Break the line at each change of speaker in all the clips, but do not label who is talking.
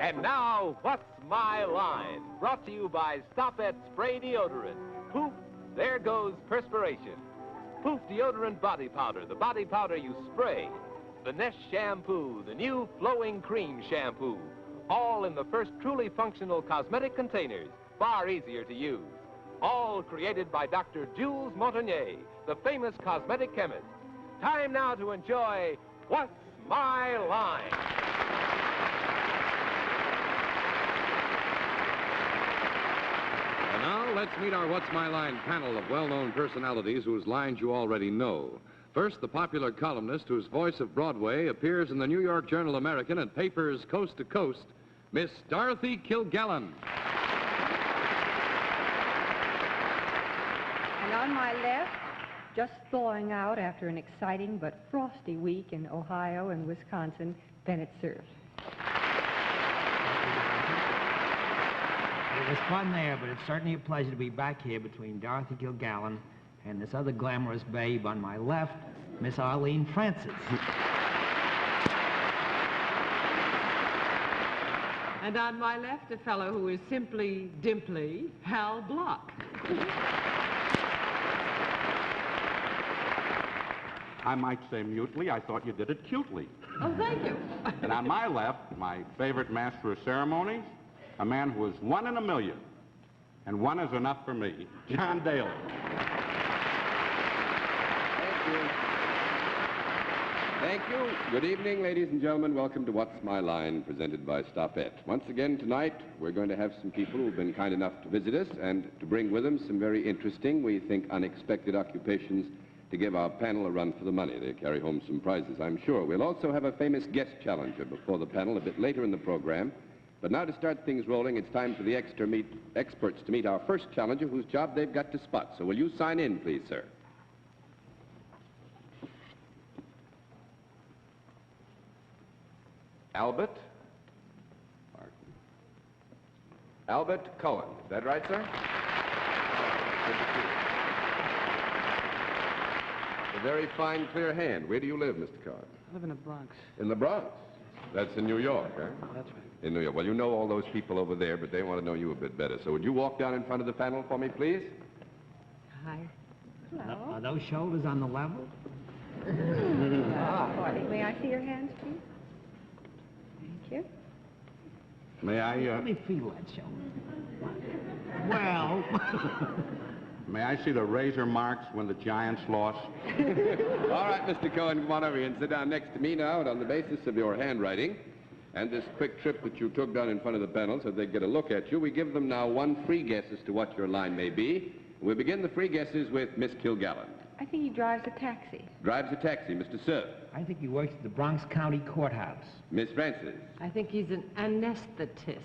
And now, What's My Line? Brought to you by Stop at Spray Deodorant. Poof, there goes perspiration. Poof Deodorant Body Powder, the body powder you spray. The Nest Shampoo, the new flowing cream shampoo. All in the first truly functional cosmetic containers, far easier to use. All created by Dr. Jules Montagnier, the famous cosmetic chemist. Time now to enjoy What's My Line?
And now, let's meet our What's My Line panel of well-known personalities whose lines you already know. First, the popular columnist whose voice of Broadway appears in the New York Journal American and papers coast to coast, Miss Dorothy Kilgallen.
And on my left, just thawing out after an exciting but frosty week in Ohio and Wisconsin, Bennett Cerf.
It was fun there, but it's certainly a pleasure to be back here between Dorothy Kilgallen and this other glamorous babe on my left, Miss Arlene Francis.
And on my left, a fellow who is simply dimply, Hal Block.
I might say mutely, I thought you did it cutely.
Oh, thank you.
And on my left, my favorite master of ceremonies, a man who is 1 in a million, and 1 is enough for me, John Daly.
Thank you. Thank you. Good evening, ladies and gentlemen. Welcome to What's My Line, presented by Stopette. Once again, tonight, we're going to have some people who've been kind enough to visit us and to bring with them some very interesting, we think, unexpected occupations to give our panel a run for the money. They carry home some prizes, I'm sure. We'll also have a famous guest challenger before the panel a bit later in the program. But now to start things rolling, it's time for the experts to meet our first challenger whose job they've got to spot. So will you sign in, please, sir? Albert Cohen. Is that right, sir? A very fine, clear hand. Where do you live, Mr. Cohen?
I live in the Bronx.
In the Bronx? That's in New York, huh?
That's right.
In New York. Well, you know all those people over there, but they want to know you a bit better. So would you walk down in front of the panel for me, please?
Hi. Hello.
Are those shoulders on the level?
May I see your hands, please? Thank you.
May I,
Let me feel that shoulder. Well...
may I see the razor marks when the Giants lost?
All right, Mr. Cohen, come on over here and sit down next to me now. And on the basis of your handwriting and this quick trip that you took down in front of the panel so they get a look at you, we give them now 1 free guess as to what your line may be. We'll begin the free guesses with Miss Kilgallen.
I think he drives a taxi.
Drives a taxi, Mr. Cerf.
I think he works at the Bronx County Courthouse.
Miss Francis.
I think he's an anesthetist.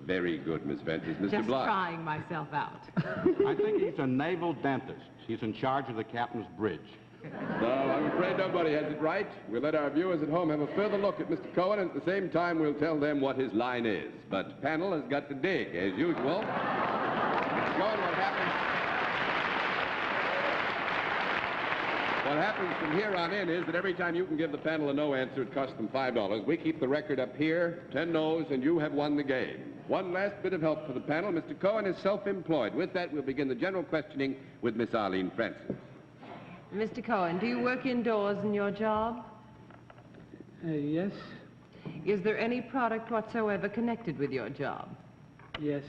Very good, Miss Francis. Mr.
Just
Block.
trying myself out.
I think he's a naval dentist. He's in charge of the captain's bridge.
No, I'm afraid nobody has it right. We'll let our viewers at home have a further look at Mr. Cohen, and at the same time we'll tell them what his line is. But panel has got to dig, as usual. Mr. Cohen, what happens from here on in is that every time you can give the panel a no answer, it costs them $5. We keep the record up here, 10 no's, and you have won the game. One last bit of help for the panel. Mr. Cohen is self-employed. With that, we'll begin the general questioning with Miss Arlene Francis.
Mr. Cohen, do you work indoors in your job?
Yes.
Is there any product whatsoever connected with your job?
Yes.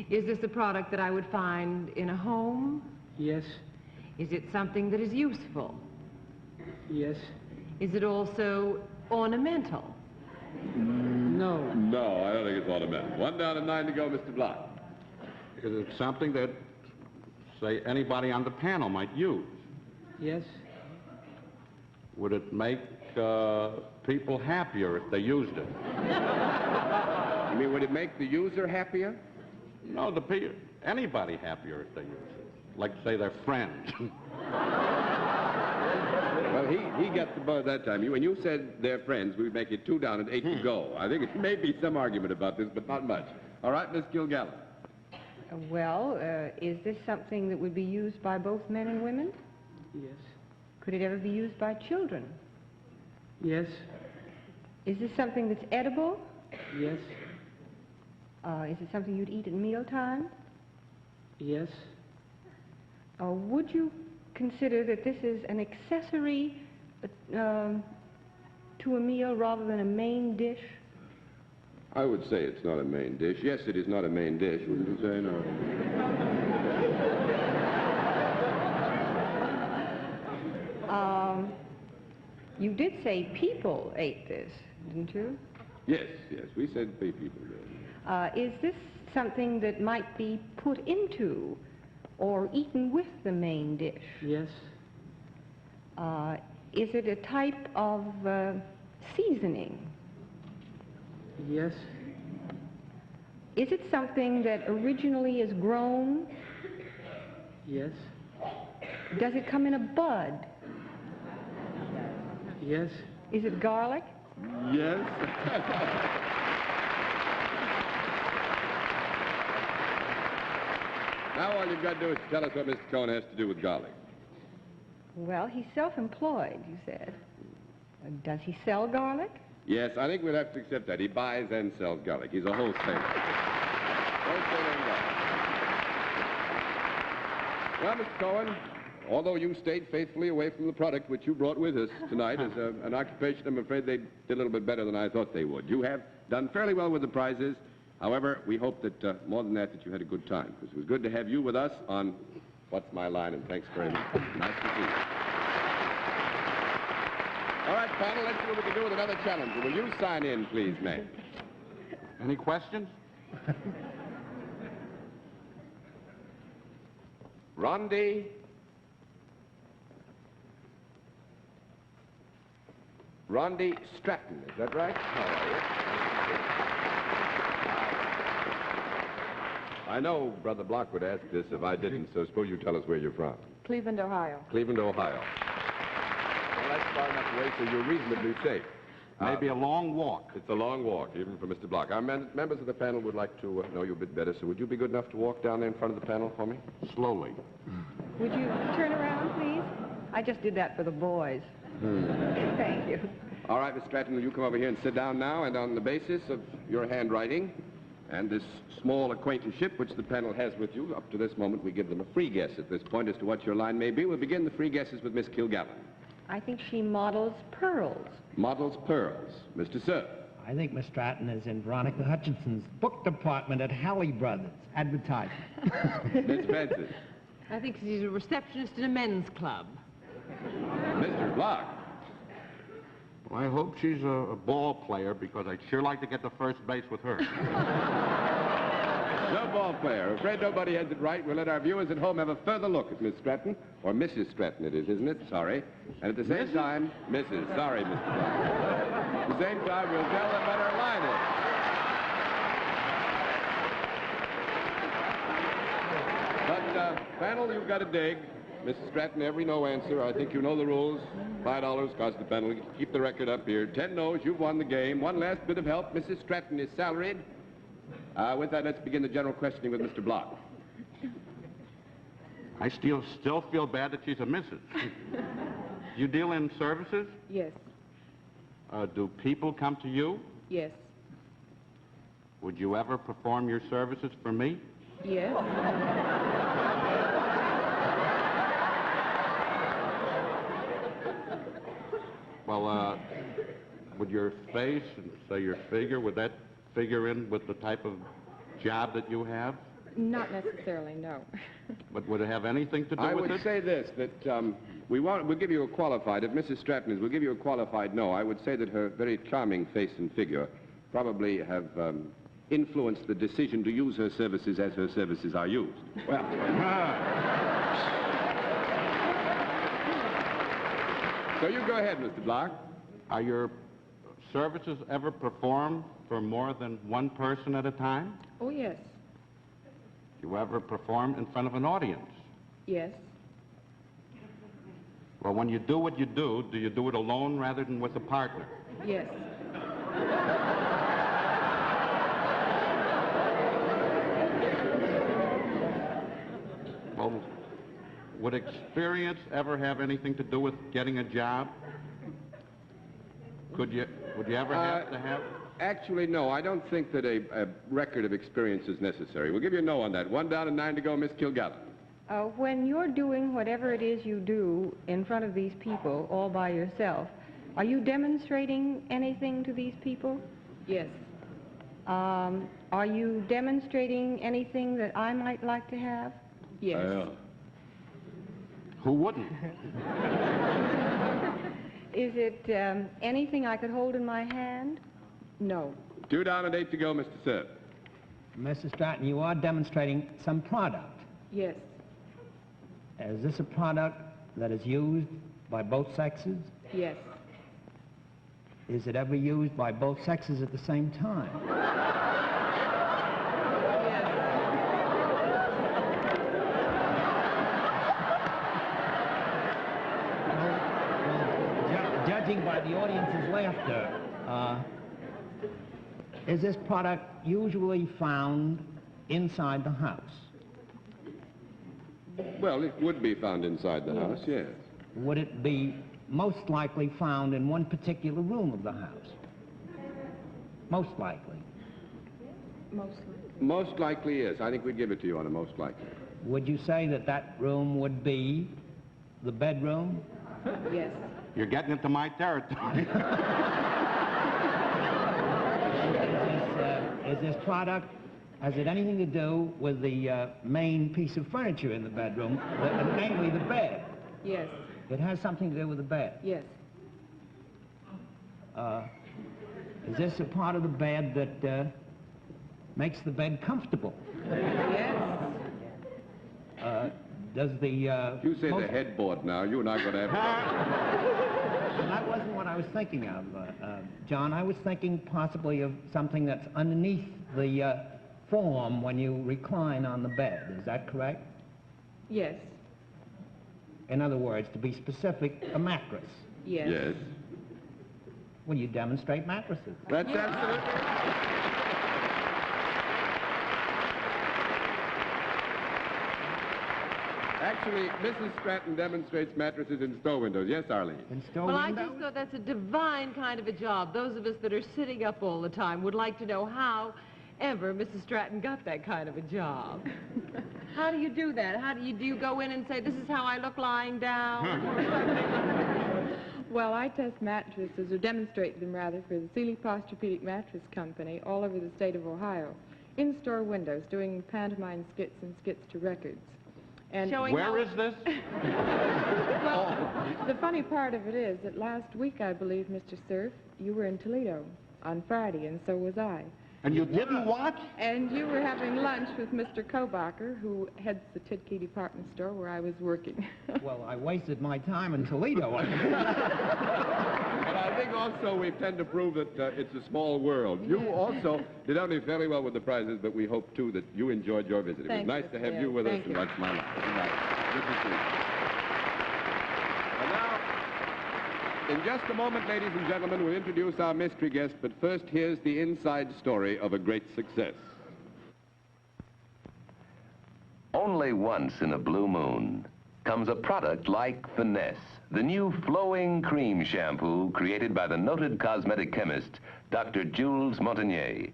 Is this a product that I would find in a home?
Yes.
Is it something that is useful?
Yes.
Is it also ornamental?
No.
No, I don't think it's ornamental. 1 down and 9 to go, Mr. Block.
Is it something that, say, anybody on the panel might use?
Yes.
Would it make people happier if they used it?
You mean, would it make the user happier?
No, anybody happier if they use it. Like, say, their friends.
Well, he got the buzz that time. When you said they're friends, we would make it 2 down and 8 to go. I think it may be some argument about this, but not much. All right, Miss Kilgallen.
Well, is this something that would be used by both men and women?
Yes.
Could it ever be used by children?
Yes.
Is this something that's edible?
Yes.
Is it something you'd eat at mealtime?
Yes.
Would you consider that this is an accessory to a meal rather than a main dish?
I would say it's not a main dish. Yes, it is not a main dish, wouldn't you say? No.
You did say people ate this, didn't you?
Yes, we said people did.
Is this something that might be put into or eaten with the main dish?
Yes.
Is it a type of seasoning?
Yes.
Is it something that originally is grown?
Yes.
Does it come in a bud?
Yes.
Is it garlic?
Yes. Now all you've got to do is tell us what Mr. Cohen has to do with garlic.
Well, he's self-employed, you said. Does he sell garlic?
Yes, I think we'll have to accept that. He buys and sells garlic. He's a wholesaler. Wholesaler in garlic. Well, Mr. Cohen, although you stayed faithfully away from the product which you brought with us tonight as an occupation, I'm afraid they did a little bit better than I thought they would. You have done fairly well with the prizes. However, we hope that more than that you had a good time, because it was good to have you with us on What's My Line, and thanks very much. Nice to see you. All right, panel, let's see what we can do with another challenge. Will you sign in, please, ma'am?
Any questions?
Rodni Stratton, is that right? How are you? I know Brother Block would ask this if I didn't, so suppose you tell us where you're from.
Cleveland, Ohio.
Cleveland, Ohio. Well, that's far enough away, so you're reasonably safe.
Maybe a long walk.
It's a long walk, even for Mr. Block. Our members of the panel would like to know you a bit better, so would you be good enough to walk down there in front of the panel for me?
Slowly.
Would you turn around, please? I just did that for the boys. Thank you.
All right, Miss Stratton, will you come over here and sit down now, and on the basis of your handwriting and this small acquaintanceship which the panel has with you, up to this moment we give them a free guess at this point as to what your line may be. We'll begin the free guesses with Miss Kilgallen.
I think she models pearls.
Models pearls. Mr. Sir.
I think Miss Stratton is in Veronica Hutchinson's book department at Halley Brothers, advertising.
Miss Francis.
I think she's a receptionist in a men's club.
Mr. Block.
Well, I hope she's a ball player, because I'd sure like to get to first base with her.
No ball player. Afraid nobody has it right. We'll let our viewers at home have a further look at Miss Stratton, or Mrs. Stratton it is, isn't it? Sorry. And at the same time, Mrs. Sorry, Mr. Block. At the same time, we'll tell them what her line is. But, panel, you've got to dig. Mrs. Stratton, every no answer. I think you know the rules. $5 cost the penalty. Keep the record up here. 10 no's, you've won the game. One last bit of help. Mrs. Stratton is salaried. With that, let's begin the general questioning with Mr. Block.
I still feel bad that she's a missus. You deal in services?
Yes.
Do people come to you?
Yes.
Would you ever perform your services for me?
Yes.
Well, would your face and, say, your figure, would that figure in with the type of job that you have?
Not necessarily, no.
But would it have anything to do with it?
I would say this, that we'll give you a qualified, if Mrs. Stratton is, we'll give you a qualified no. I would say that her very charming face and figure probably have influenced the decision to use her services as her services are used. Well... So you go ahead, Mr. Block.
Are your services ever performed for more than one person at a time?
Oh, yes.
Do you ever perform in front of an audience?
Yes.
Well, when you do what you do you do it alone rather than with a partner?
Yes.
Well, would experience ever have anything to do with getting a job? Would you ever have to have?
Actually, no. I don't think that a record of experience is necessary. We'll give you a no on that. 1 down and 9 to go, Miss Kilgallen.
When you're doing whatever it is you do in front of these people all by yourself, are you demonstrating anything to these people?
Yes.
Are you demonstrating anything that I might like to have?
Yes.
Who wouldn't?
Is it anything I could hold in my hand?
No.
2 down and 8 to go, Mr. Sir.
Mrs. Stratton, you are demonstrating some product.
Yes.
Is this a product that is used by both sexes?
Yes.
Is it ever used by both sexes at the same time? Judging by the audience's laughter, is this product usually found inside the house?
Well, it would be found inside the house, yes.
Would it be most likely found in one particular room of the house? Most likely.
Most likely, yes. I think we'd give it to you on a most likely.
Would you say that that room would be the bedroom?
Yes.
You're getting into my territory.
Is this product, has it anything to do with the main piece of furniture in the bedroom, namely the bed?
Yes.
It has something to do with the bed.
Yes.
Is this a part of the bed that makes the bed comfortable?
Yes.
Does the...
You say the headboard now. You and I are going to have...
Well, that wasn't what I was thinking of, John. I was thinking possibly of something that's underneath the form when you recline on the bed. Is that correct?
Yes.
In other words, to be specific, a mattress.
Yes.
Yes.
Well, you demonstrate mattresses.
That's absolutely... Actually, Mrs. Stratton demonstrates mattresses in store windows. Yes, Arlene?
In store
Well, I
windows?
just thought that's a divine kind of a job. Those of us that are sitting up all the time would like to know how ever Mrs. Stratton got that kind of a job. How do you do that? Do you go in and say, this is how I look lying down?
Well, I test mattresses, or demonstrate them rather, for the Sealy Posturepedic Mattress Company all over the state of Ohio. In-store windows, doing pantomime skits and skits to records. And
Where is this?
well, the funny part of it is that last week, I believe, Mr. Cerf, you were in Toledo on Friday, and so was I.
And you didn't watch?
And you were having lunch with Mr. Kobacher, who heads the Tidkey department store where I was working.
Well, I wasted my time in Toledo.
But I think also we tend to prove that it's a small world. You also did only very well with the prizes, but we hope, too, that you enjoyed your visit. It was nice to have you with us, and that's my life. Good night. Good to see you. And now, in just a moment, ladies and gentlemen, we'll introduce our mystery guest, but first, here's the inside story of a great success.
Only once in a blue moon comes a product like Finesse, the new flowing cream shampoo created by the noted cosmetic chemist, Dr. Jules Montagnier.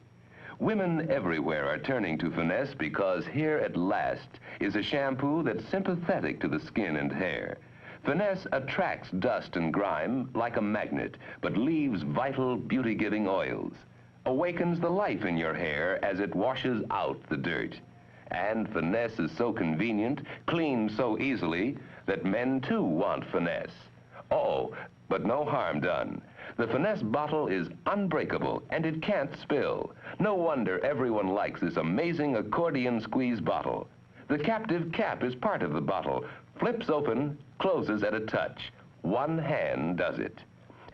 Women everywhere are turning to Finesse because here at last is a shampoo that's sympathetic to the skin and hair. Finesse attracts dust and grime like a magnet, but leaves vital, beauty-giving oils. Awakens the life in your hair as it washes out the dirt. And Finesse is so convenient, cleans so easily, that men too want Finesse. Oh, but no harm done. The Finesse bottle is unbreakable and it can't spill. No wonder everyone likes this amazing accordion squeeze bottle. The captive cap is part of the bottle, flips open, closes at a touch. One hand does it.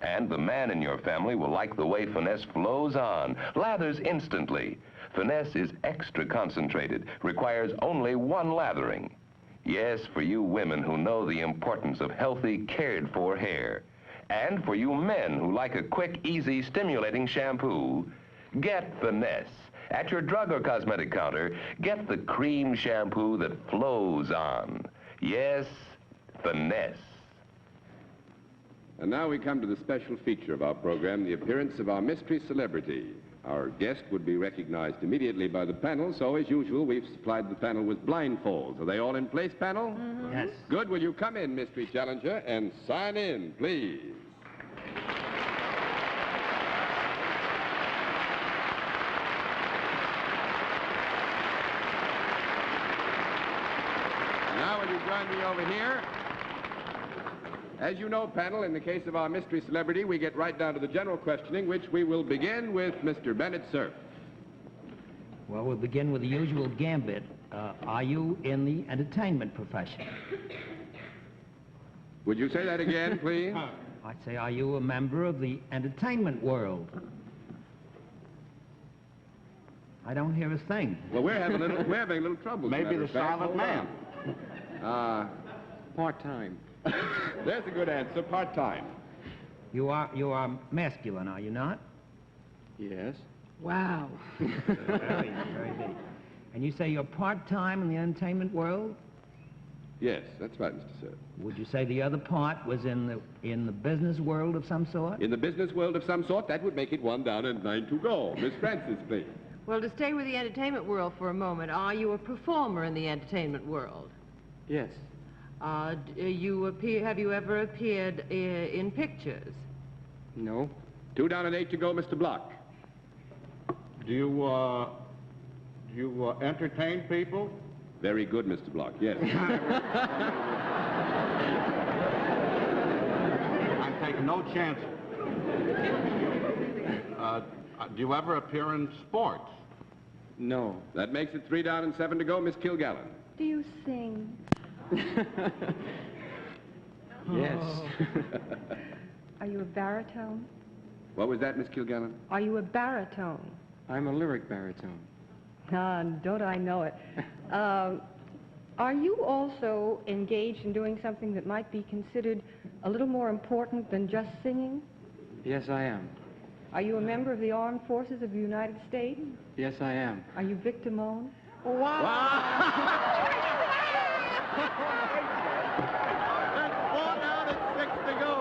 And the man in your family will like the way Finesse flows on, lathers instantly. Finesse is extra concentrated, requires only one lathering. Yes, for you women who know the importance of healthy, cared-for hair. And for you men who like a quick, easy, stimulating shampoo, get Finesse. At your drug or cosmetic counter, get the cream shampoo that flows on. Yes, Finesse.
And now we come to the special feature of our program, the appearance of our mystery celebrity. Our guest would be recognized immediately by the panel, so as usual, we've supplied the panel with blindfolds. Are they all in place, panel?
Mm-hmm. Yes.
Good. Will you come in, mystery challenger, and sign in, please? Now, will you join me over here? As you know, panel, in the case of our mystery celebrity, we get right down to the general questioning, which we will begin with Mr. Bennett Cerf.
Well, we'll begin with the usual gambit. Are you in the entertainment profession?
Would you say that again, please?
I'd say, are you a member of the entertainment world? I don't hear a thing.
Well, we're having a little trouble. as a
Maybe
matter
the
of fact.
silent man.
Part-time.
There's a good answer, part-time.
You are masculine, are you not?
Yes.
Wow.
Very good. And you say you're part-time in the entertainment world?
Yes, that's right, Mr. Cerf.
Would you say the other part was in the business world of some sort?
In the business world of some sort, that would make it 1 down and 9 to go. Miss Francis, please.
Well, to stay with the entertainment world for a moment, are you a performer in the entertainment world?
Yes.
Have you ever appeared in pictures?
No.
2 down and 8 to go, Mr. Block.
Do you entertain people?
Very good, Mr. Block, yes.
I'm taking no chances. Do you ever appear in sports?
No.
That makes it 3 down and 7 to go, Miss Kilgallen.
Do you sing?
Yes.
Are you a baritone?
What was that, Miss Kilgallen?
Are you a baritone?
I'm a lyric baritone.
Don't I know it. Are you also engaged in doing something that might be considered a little more important than just singing?
Yes, I am.
Are you a member of the Armed Forces of the United States?
Yes, I am.
Are you Victor Moan?
That's 4 down and 6 to go.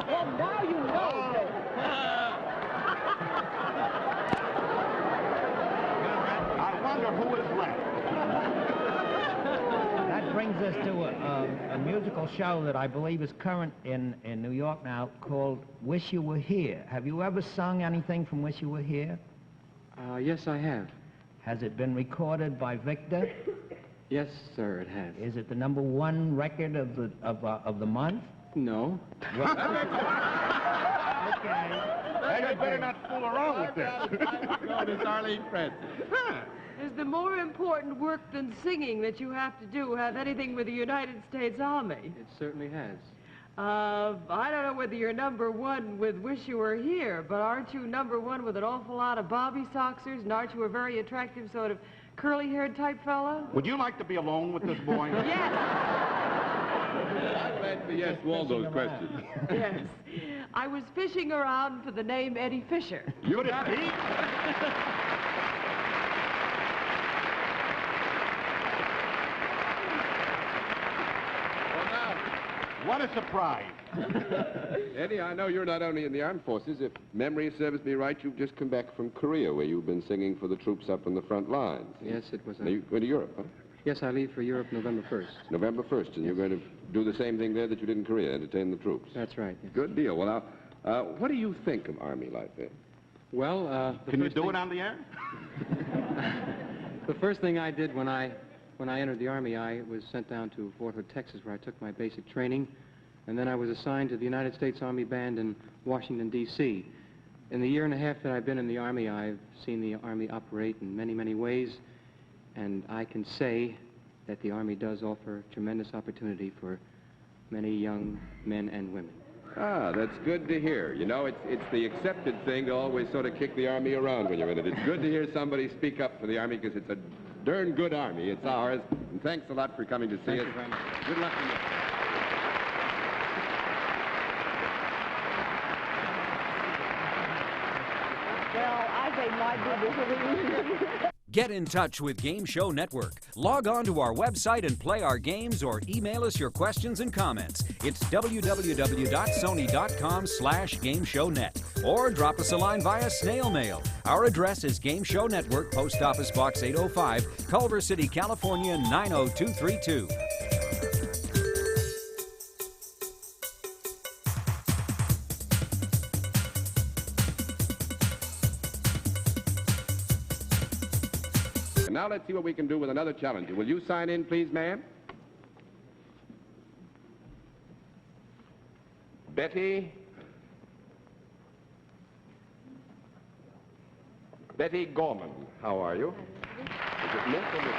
Well, now you know.
I wonder who is left.
That brings us to a musical show that I believe is current in New York now called Wish You Were Here. Have you ever sung anything from Wish You Were Here?
Yes, I have.
Has it been recorded by Victor?
Yes, sir, it has.
Is it the #1 record of the month?
No.
Hey, you better not fool around with this.
Go to Arlene Francis.
Is the more important work than singing that you have to do have anything with the United States Army?
It certainly has.
I don't know whether you're #1 with Wish You Were Here, but aren't you #1 with an awful lot of bobby soxers, and aren't you a very attractive sort of curly-haired type fella?
Would you like to be alone with this boy?
Yes.
I'm glad to yes to all those questions.
Yes. I was fishing around for the name Eddie Fisher.
You got it.
Well, now,
What a surprise.
Eddie, I know you're not only in the armed forces. If memory serves me right, you've just come back from Korea, where you've been singing for the troops up on the front lines.
Yes, it was.
Now, you going to Europe, huh?
Yes, I leave for Europe November 1st.
November 1st, and you're going to do the same thing there that you did in Korea, entertain the troops.
That's right. Yes.
Good deal. Well, now, what do you think of Army life there?
Well,
Can you do it on the air?
The first thing I did when I entered the Army, I was sent down to Fort Hood, Texas, where I took my basic training, and then I was assigned to the United States Army Band in Washington, D.C. In the year and a half that I've been in the Army, I've seen the Army operate in many, many ways, and I can say that the Army does offer tremendous opportunity for many young men and women.
Ah, that's good to hear. You know, it's the accepted thing to always sort of kick the Army around when you're in it. It's good to hear somebody speak up for the Army because it's a darn good Army. It's ours. And thanks a lot for coming to see
Thank
us.
you very much.
Good luck to you.
Well, I think my goodness.
Get in touch with Game Show Network. Log on to our website and play our games or email us your questions and comments. It's www.sony.com/GameShowNet. Or drop us a line via snail mail. Our address is Game Show Network, Post Office Box 805, Culver City, California 90232.
Now let's see what we can do with another challenger. Will you sign in, please, ma'am? Betty Gorman. How are you? Is it Miss or Miss?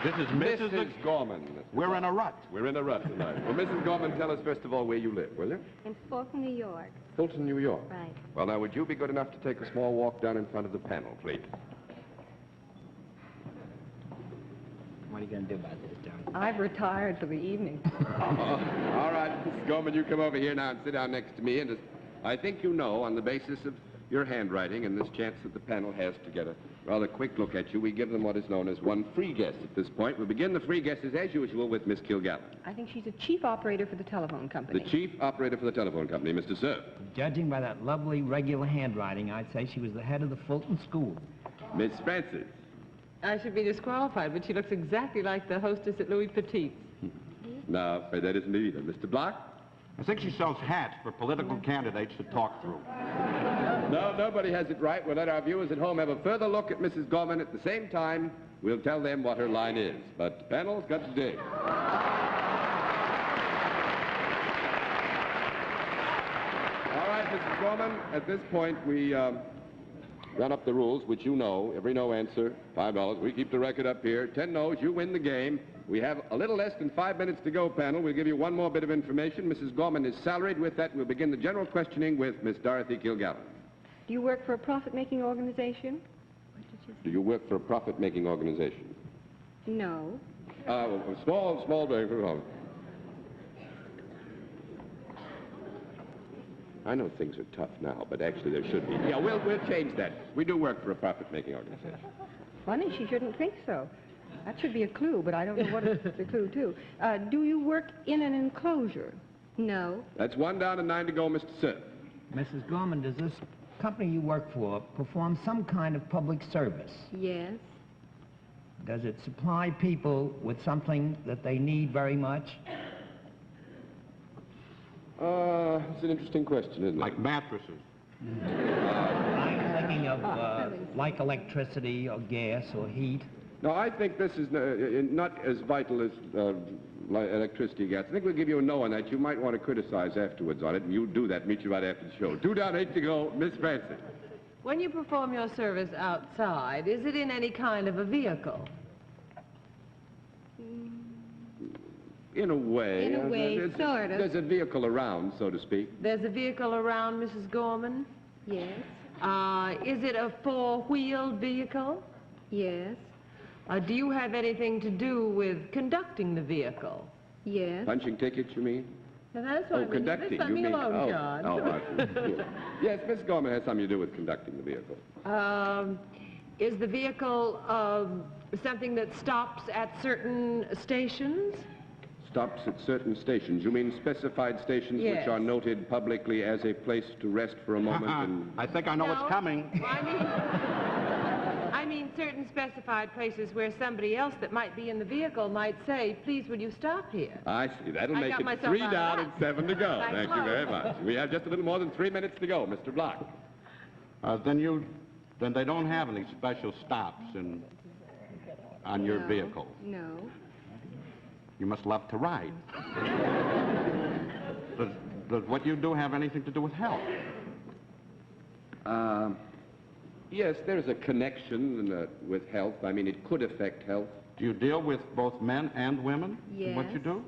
This is
Mrs. Gorman.
We're in a rut.
We're in a rut tonight. Well, Mrs. Gorman, tell us first of all where you live, will you?
In Fulton, New York.
Fulton, New York.
Right.
Well, now, would you be good enough to take a small walk down in front of the panel, please?
What are you going to do about this, John?
I've retired for the evening.
All right, Mrs. Gorman, you come over here now and sit down next to me. And I think you know, on the basis of your handwriting and this chance that the panel has to get a rather quick look at you, we give them what is known as one free guess at this point. We'll begin the free guesses, as usual, with Miss Kilgallen.
I think she's a chief operator for the telephone company.
The chief operator for the telephone company, Mr. Sir.
Judging by that lovely, regular handwriting, I'd say she was the head of the Fulton School.
Miss Francis.
I should be disqualified, but she looks exactly like the hostess at Louis Petit's.
No, afraid that isn't it either. Mr. Block?
I think she sells hats for political candidates to talk through.
No, nobody has it right. We'll let our viewers at home have a further look at Mrs. Gorman. At the same time, we'll tell them what her line is. But the panel's got to dig. All right, Mrs. Gorman, at this point, we run up the rules, which you know. Every no answer, $5. We keep the record up here. 10 no's, you win the game. We have a little less than 5 minutes to go, panel. We'll give you one more bit of information. Mrs. Gorman is salaried. With that, we'll begin the general questioning with Miss Dorothy Kilgallen.
Do you work for a profit-making organization?
Do you work for a profit-making organization?
No.
Small bank. I know things are tough now, but actually there should be. Yeah, we'll change that. We do work for a profit-making organization.
Funny, she shouldn't think so. That should be a clue, but I don't know what it's a clue to. Do you work in an enclosure?
No.
That's 1 down and 9 to go, Mr. Sir.
Mrs. Gorman, does this company you work for perform some kind of public service?
Yes.
Does it supply people with something that they need very much?
It's an interesting question, isn't it?
Like mattresses.
I'm thinking of like electricity or gas or heat.
No, I think this is not as vital as like electricity gas. I think we'll give you a no on that. You might want to criticize afterwards on it, and you do that. Meet you right after the show. 2 down, 8 to go. Miss Francis.
When you perform your service outside, is it in any kind of a vehicle?
In a way.
In a way, sort of.
There's a vehicle around, so to speak.
There's a vehicle around, Mrs. Gorman?
Yes.
Is it a four-wheeled vehicle?
Yes.
Do you have anything to do with conducting the vehicle?
Yes.
Punching tickets, you mean?
Now, that's what I mean.
Conducting,
Let
you
me
mean?
alone, John.
Yes, Miss Gorman has something to do with conducting the vehicle.
Is the vehicle something that stops at certain stations?
Stops at certain stations. You mean specified stations
Yes.
which are noted publicly as a place to rest for a moment? And...
I think I know what's coming.
I mean certain specified places where somebody else that might be in the vehicle might say, please, will you stop here?
I see. That'll
I
make
got
it
myself
3
out of
down
that.
and 7 to go.
That's
Thank you very much. We have just a little more than 3 minutes to go. Mr. Block.
Then they don't have any special stops on your vehicle.
No.
You must love to ride. Does what you do have anything to do with health?
Yes, there's a connection with health. I mean, it could affect health.
Do you deal with both men and women in what you do?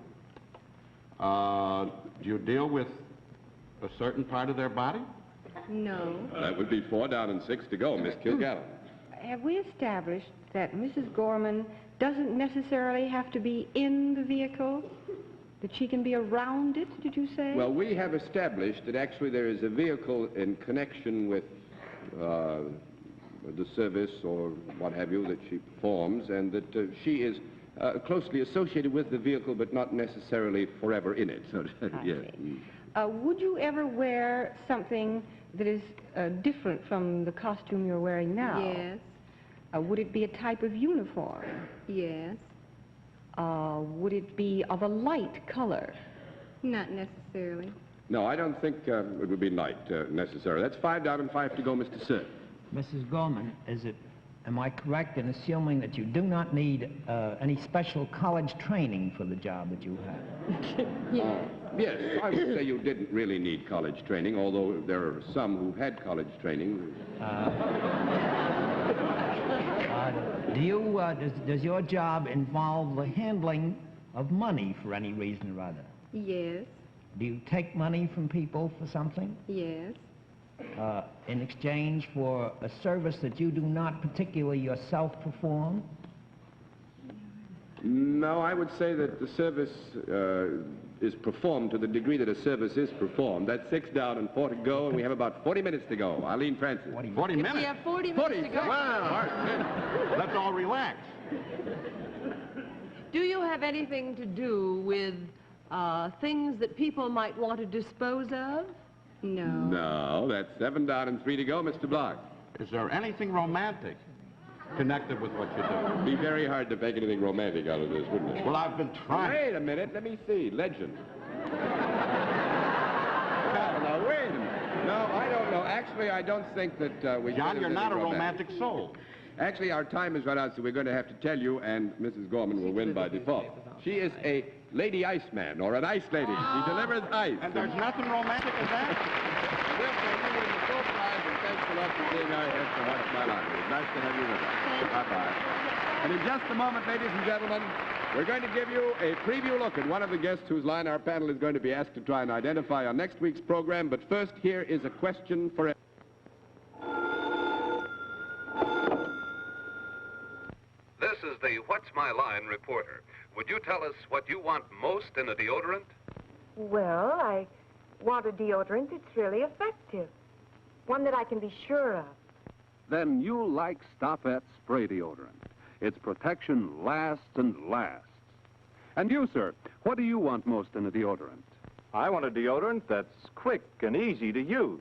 Do you deal with a certain part of their body?
No.
That would be 4 down and 6 to go, Miss Kilgallen.
Have we established that Mrs. Gorman doesn't necessarily have to be in the vehicle? That she can be around it, did you say?
Well, we have established that actually there is a vehicle in connection with the service or what have you that she performs, and that she is closely associated with the vehicle, but not necessarily forever in it. So, yes.
Would you ever wear something that is different from the costume you're wearing now?
Yes.
Would it be a type of uniform?
Yes.
Would it be of a light color?
Not necessarily.
No, I don't think it would be light necessarily. That's 5 down and 5 to go, Mr. Sir.
Mrs. Gorman, am I correct in assuming that you do not need any special college training for the job that you have?
Yes.
Yes, I would say you didn't really need college training, although there are some who had college training.
Does your job involve the handling of money for any reason or other?
Yes.
Do you take money from people for something?
Yes.
In exchange for a service that you do not particularly yourself perform?
No, I would say that the service is performed to the degree that a service is performed. That's 6 down and 4 to go, and we have about 40 minutes to go. Eileen Francis.
40 minutes?
We have 40 minutes to go.
Wow. Let's all relax.
Do you have anything to do with things that people might want to dispose of?
No.
No, that's 7 down and 3 to go, Mr. Block.
Is there anything romantic connected with what you do?
It'd be very hard to make anything romantic out of this, wouldn't it?
Well, I've been trying.
Wait a minute, let me see. Legend. Now, wait a minute. No, I don't know. Actually, I don't think that we...
John, you're not a romantic soul.
Actually, our time has run out, so we're going to have to tell you, and Mrs. Gorman will win by default. She is a lady iceman, or an ice lady. She delivers ice.
And there's nothing romantic in that?
Therefore, you win the full prize, and thanks a lot for being our guest for What's My Line. It was nice to have you with us. Bye-bye. And in just a moment, ladies and gentlemen, we're going to give you a preview look at one of the guests whose line our panel is going to be asked to try and identify on next week's program. But first, here is a question for...
This is the What's My Line reporter. Would you tell us what you want most in a deodorant?
Well, I want a deodorant that's really effective. One that I can be sure of.
Then you'll like Stop-At Spray Deodorant. Its protection lasts and lasts. And you, sir, what do you want most in a deodorant?
I want a deodorant that's quick and easy to use.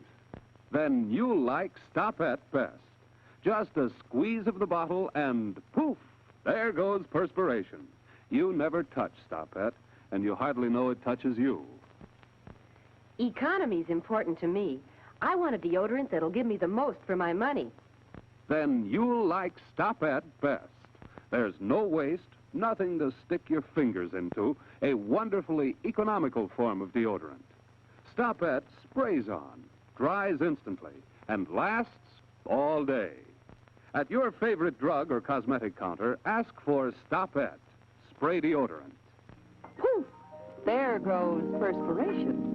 Then you'll like Stop-At best. Just a squeeze of the bottle and poof, there goes perspiration. You never touch Stop-At, and you hardly know it touches you.
Economy's important to me. I want a deodorant that'll give me the most for my money.
Then you'll like Stop-At best. There's no waste, nothing to stick your fingers into, a wonderfully economical form of deodorant. Stop-At sprays on, dries instantly, and lasts all day. At your favorite drug or cosmetic counter, ask for Stop-At Spray Deodorant.
Poof! There goes perspiration.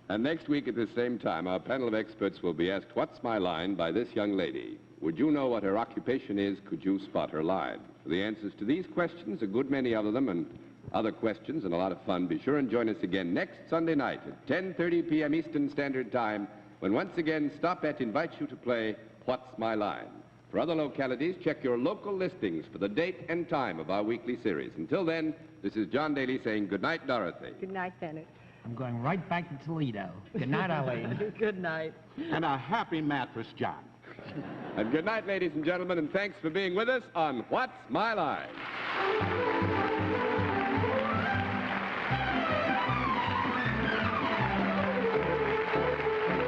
And next week at the same time, our panel of experts will be asked, What's My Line by this young lady. Would you know what her occupation is? Could you spot her line? For the answers to these questions, a good many of them, and other questions and a lot of fun, be sure and join us again next Sunday night at 10:30 p.m. Eastern Standard Time, when once again Stop-At invites you to play What's My Line. For other localities, check your local listings for the date and time of our weekly series. Until then, this is John Daly saying good night, Dorothy.
Good night, Bennett.
I'm going right back to Toledo. Good night, Eileen.
Good night.
And a happy mattress, John.
And good night, ladies and gentlemen, and thanks for being with us on What's My Line.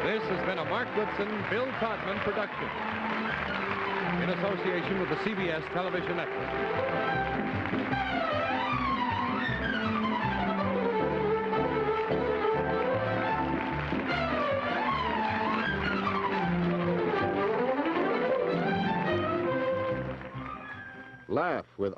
This has been a Mark Goodson, Bill Todman production in association with the CBS Television Network.
Laugh with